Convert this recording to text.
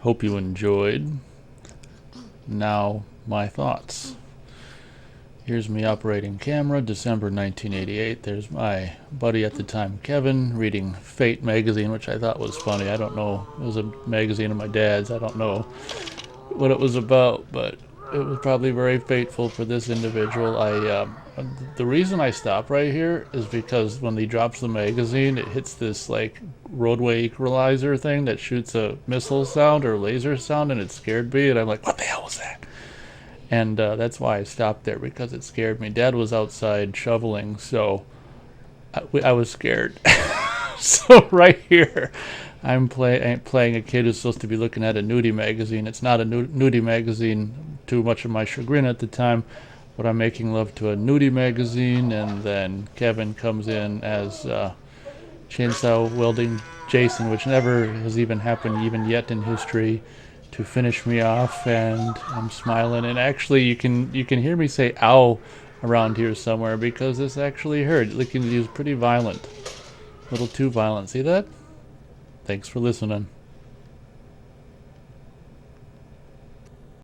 Hope you enjoyed. Now, my thoughts. Here's me operating camera, December 1988. There's my buddy at the time, Kevin, reading Fate magazine, which I thought was funny. I don't know. It was a magazine of my dad's. I don't know what it was about, but it was probably very fateful for this individual. The reason I stop right here is because when he drops the magazine, it hits this like roadway equalizer thing that shoots a missile sound or laser sound, and it scared me. And I'm like, what the hell was that? And that's why I stopped there, because it scared me. Dad was outside shoveling, so I was scared. So right here, I'm playing a kid who's supposed to be looking at a nudie magazine. It's not a nudie magazine, too much of my chagrin at the time, but I'm making love to a nudie magazine, and then Kevin comes in as chainsaw welding Jason, which never has even happened even yet in history, to finish me off. And I'm smiling, and actually you can hear me say ow around here somewhere, because this actually hurt. Licking was pretty violent, a little too violent. See that? Thanks for listening.